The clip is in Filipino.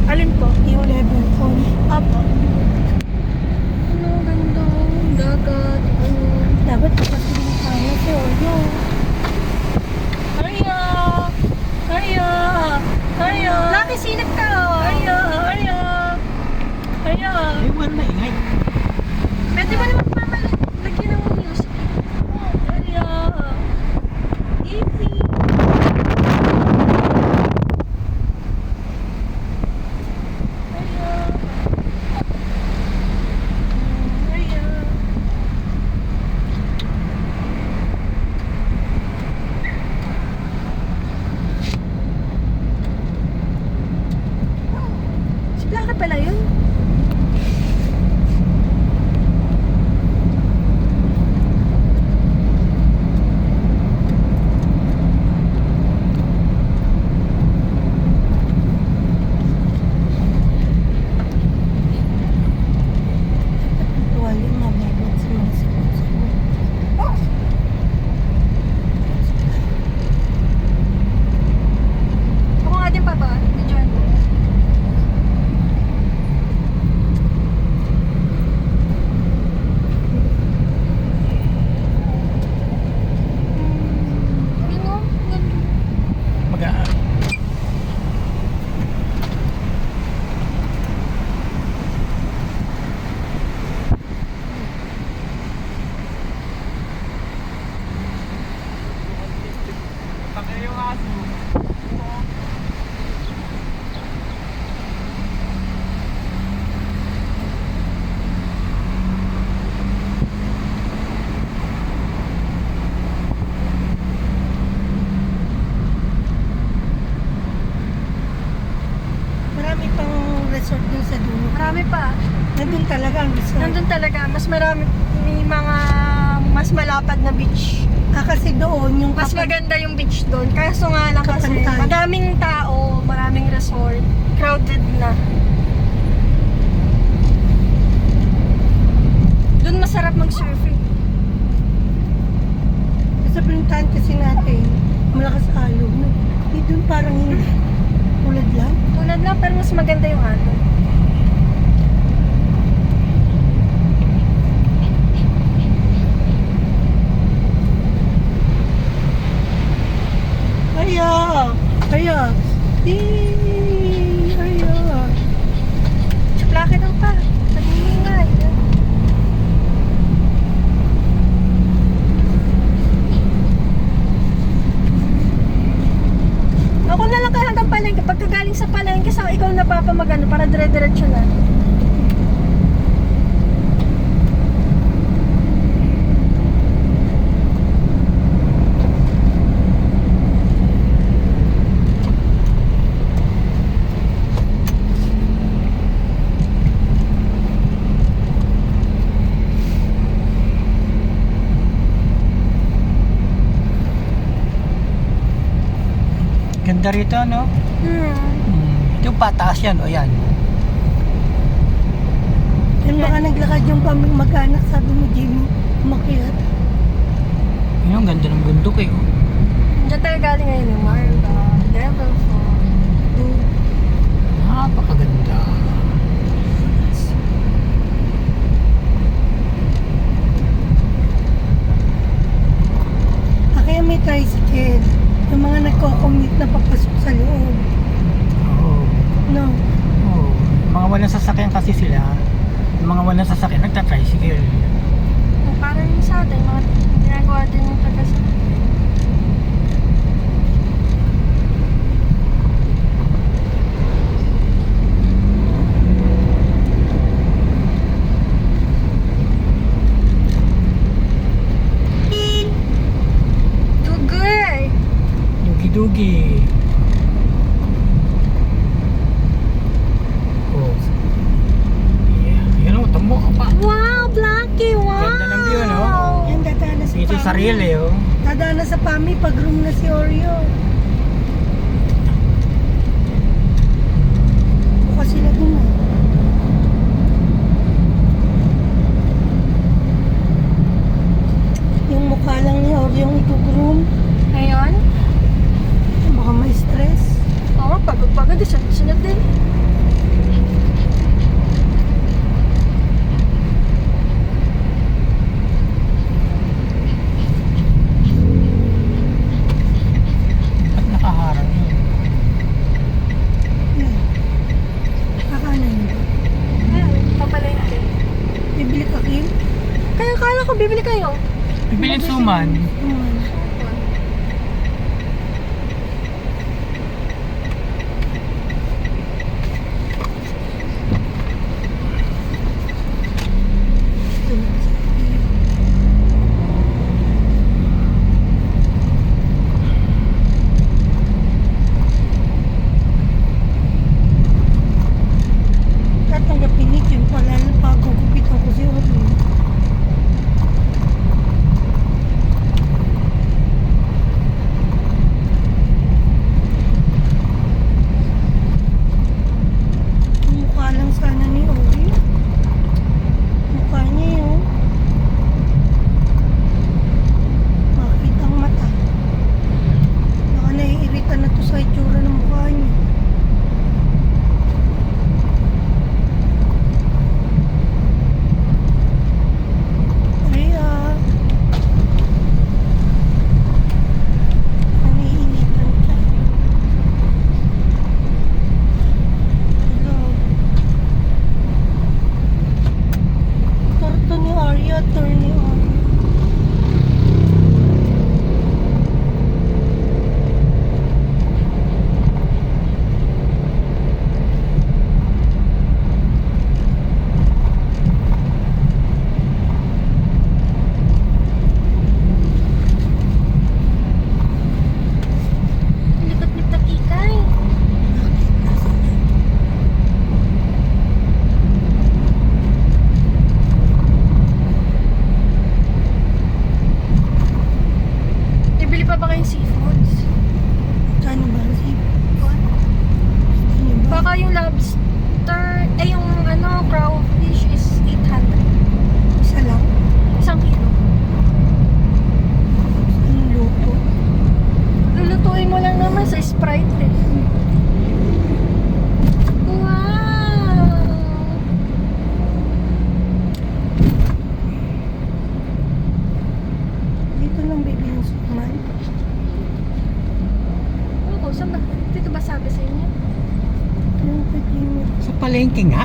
Alin po? Yung level phone. Apo. Ano, ganda. Dagat. Dapat kapatid tayo si Oreo. Arya! Arya! Arya! Laki sinag ka! Arya! Arya! Arya! Ay, wala maingay. Pwede mo naman lagyan ng music. Oh, Arya! Easy! Arya! Arya! Si Blanca pala yun? Tuwali nga meron sa mga sabot-sabot. Ako nga din pa ba? Medyo ano? Yun o. Magaan. Kami yung aso. Marami pang resort dun sa dulo. Marami pa. Nandun talaga ang resort. Nandun talaga. Mas marami. May mga mas malapad na beach. Kasi doon yung Mas maganda yung beach doon. Kaso nga lang kasi Kapantay. madaming tao, maraming resort, crowded na. Doon masarap mag-surfing. Sa pinuntahan kasi natin, malakas alog. No? Doon parang hindi. Tulad lang. Tulad lang, pero mas maganda yung ano. Aya! Aya! Aya! Tsplake daw pa. Nagmingay. Ako na lang kaya hanggang palengke. Pagkagaling sa palengke, sa ikaw napapamagano para dire-diretso na. Ganda rito, no? Ito pataas yan, o yan. Yan baka naglakad yung mag-anak, sabi mo, Jimmy, umakyat. Yun ang ganda ng bundok eh. Oh. Diyan tayo galing ngayon yung Marla, Devil Falls. Napakaganda. Kaya may tricycle. Yung mga nagko-commute na papasok sa loob. Oo. No? Oo. Mga walang sasakyan kasi sila. Yung mga walang sasakyan, nagta-tricycle. Parang yung sa atin, mga ginagawa din yung taga sa atin. Dugay! Dugi-dugi. Oh. Yeah. Yun o, tamo ka pa. Wow, Blackie! Wow! Ganda ng view, no? Yan, dadaan na sa Dito sa Pami. real eh, oh. Dadaan na sa Pami pag room na si Oreo. Bukas sila dun ah. Yung mukha lang ni Oreo yung itugroom. Ngayon? Baka may stress. Oo, pagod-pagod. Sunod din. Bibili kayo. Bibilin suman. Tatanggapin ni Jun pala na pagkukupitan ko si Orly. Mukha lang sana ni Orly. Mukha niya yun. Makita ang mata. Baka naiirita na to sa itsura ng mukha niya. Kaya, naiinitan ka. Hello. Torto ni Arya, turn ni Arya. Likot ni Takikay. Bibili pa ba kayong seafoods? Kano ba? Si What? ano ba? Baka yung lobster, yung crawfish is 800. Isa lang? 1 kilo. Anong luto? Lulutuin mo lang naman sa Sprite eh. Wow! Dito lang baby yung suman. Oo, saan ba? Dito ba sabi sa inyo? Yung pagkimit. Sa palengke nga.